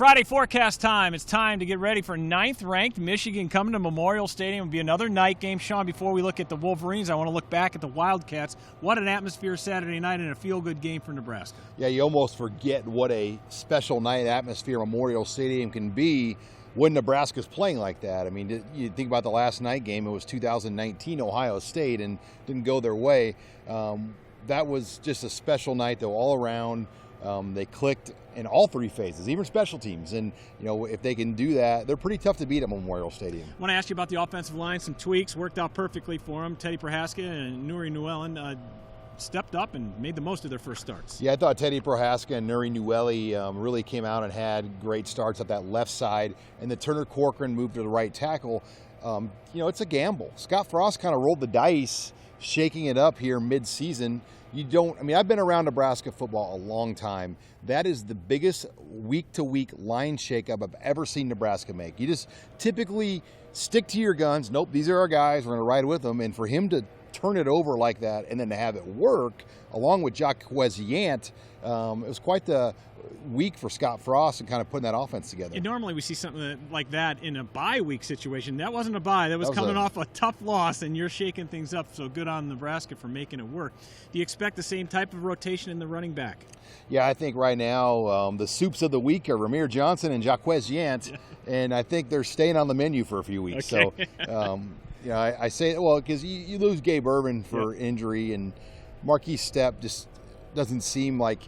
Friday forecast time. It's time to get ready for 9th-ranked Michigan coming to Memorial Stadium. It'll be another night game. Sean, before we look at the Wolverines, I want to look back at the Wildcats. What an atmosphere Saturday night and a feel-good game for Nebraska. Yeah, you almost forget what a special night atmosphere Memorial Stadium can be when Nebraska's playing like that. I mean, you think about the last night game, it was 2019 Ohio State and didn't go their way. That was just a special night, though, all around. They clicked in all three phases, even special teams. And, you know, if they can do that, they're pretty tough to beat at Memorial Stadium. I want to ask you about the offensive line. Some tweaks worked out perfectly for them. Teddy Prohaska and Nuri Newellen stepped up and made the most of their first starts. Yeah, I thought Teddy Prohaska and Nuri Newellen really came out and had great starts at that left side. And the Turner Corcoran moved to the right tackle. You know, it's a gamble. Scott Frost kind of rolled the dice, shaking it up here mid-season. I've been around Nebraska football a long time. That is the biggest week-to-week line shakeup I've ever seen Nebraska make. You just typically stick to your guns. Nope, these are our guys. We're going to ride with them. And for him to turn it over like that and then to have it work, along with Jaquez Yant, it was quite the week for Scott Frost and kind of putting that offense together. And normally we see something like that in a bye week situation. That wasn't a bye. That was coming off a tough loss, and you're shaking things up. So good on Nebraska for making it work. Do you expect the same type of rotation in the running back? Yeah, I think right now the soups of the week are Ramir Johnson and Jaquez Yant, and I think they're staying on the menu for a few weeks. Okay. So, I say, well, because you lose Gabe Urban for injury, and Marquise Stepp just doesn't seem like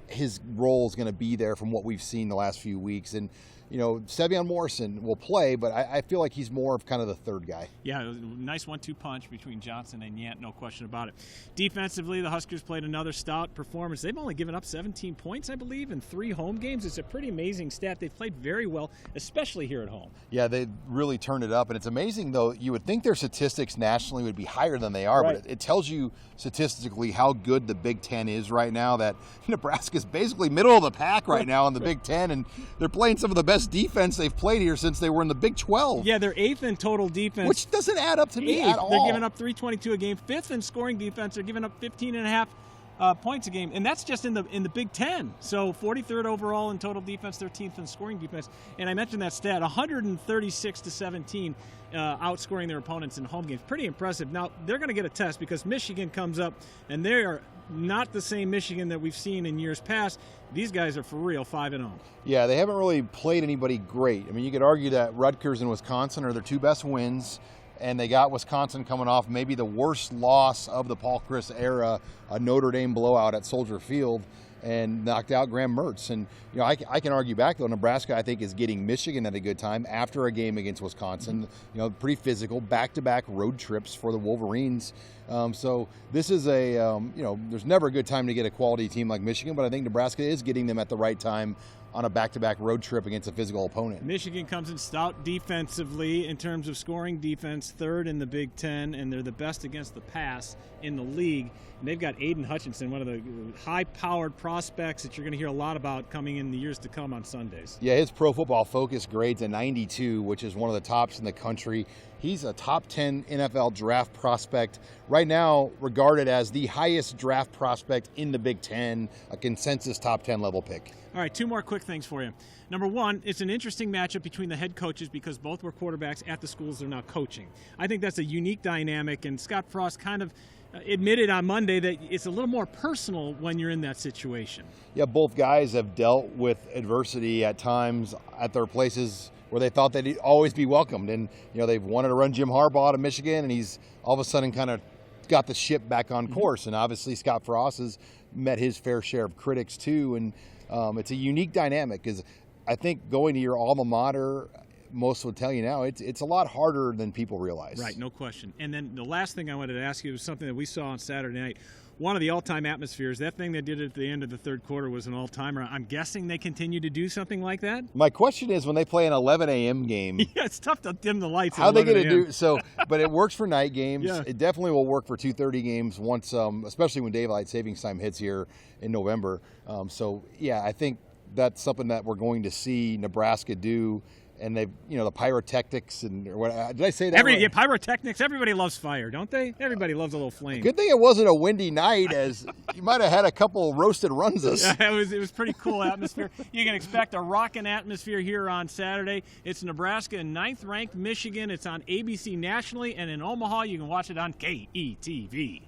his role is going to be there from what we've seen the last few weeks. And, you know, Sevion Morrison will play, but I feel like he's more of kind of the third guy. Yeah, it was a nice 1-2 punch between Johnson and Yant, no question about it. Defensively, the Huskers played another stout performance. They've only given up 17 points, I believe, in 3 home games. It's a pretty amazing stat. They've played very well, especially here at home. Yeah, they really turned it up. And it's amazing, though, you would think their statistics nationally would be higher than they are, right. But it tells you statistically how good the Big Ten is right now, that Nebraska's basically middle of the pack right now in the Big Ten, and they're playing some of the best defense they've played here since they were in the Big 12. Yeah, they're 8th in total defense. Which doesn't add up to me at all. They're giving up 322 a game. 5th in scoring defense. They're giving up 15.5 points a game, and that's just in the Big Ten. So 43rd overall in total defense, 13th in scoring defense. And I mentioned that stat, 136-17, outscoring their opponents in home games. Pretty impressive. Now, they're going to get a test because Michigan comes up, and they are not the same Michigan that we've seen in years past. These guys are for real, 5-0. Yeah, they haven't really played anybody great. I mean, you could argue that Rutgers and Wisconsin are their 2 best wins, and they got Wisconsin coming off maybe the worst loss of the Paul Chryst era, a Notre Dame blowout at Soldier Field, and knocked out Graham Mertz. And, you know, I can argue back, though. Nebraska, I think, is getting Michigan at a good time after a game against Wisconsin. You know, pretty physical, back-to-back road trips for the Wolverines. So this is there's never a good time to get a quality team like Michigan, but I think Nebraska is getting them at the right time on a back-to-back road trip against a physical opponent. Michigan comes in stout defensively in terms of scoring defense, 3rd in the Big Ten, and they're the best against the pass in the league. And they've got Aiden Hutchinson, one of the high-powered prospects that you're going to hear a lot about coming in the years to come on Sundays. Yeah, his Pro Football Focus grade's a 92, which is one of the tops in the country. He's a top 10 NFL draft prospect, right now regarded as the highest draft prospect in the Big Ten, a consensus top 10 level pick. All right, 2 more quick things for you. Number 1, it's an interesting matchup between the head coaches because both were quarterbacks at the schools they're now coaching. I think that's a unique dynamic, and Scott Frost kind of admitted on Monday that it's a little more personal when you're in that situation. Yeah, both guys have dealt with adversity at times at their places where they thought they'd always be welcomed. And, you know, they've wanted to run Jim Harbaugh to Michigan, and he's all of a sudden kind of got the ship back on course. And obviously Scott Frost has met his fair share of critics too. And it's a unique dynamic because I think going to your alma mater, most would tell you now, it's a lot harder than people realize. Right, no question. And then the last thing I wanted to ask you was something that we saw on Saturday night. One of the all-time atmospheres, that thing they did at the end of the 3rd quarter was an all-timer. I'm guessing they continue to do something like that? My question is, when they play an 11 a.m. game... Yeah, it's tough to dim the lights. How are they going to do... So, but it works for night games. Yeah. It definitely will work for 2:30 games once, especially when daylight savings time hits here in November. So, yeah, I think that's something that we're going to see Nebraska do. and they, the pyrotechnics and what did I say that? Yeah, pyrotechnics. Everybody loves fire, don't they? Everybody loves a little flame. Good thing it wasn't a windy night, as you might have had a couple roasted runzas. Yeah, it was pretty cool atmosphere. You can expect a rocking atmosphere here on Saturday. It's Nebraska and 9th ranked Michigan. It's on ABC nationally, and in Omaha you can watch it on KETV.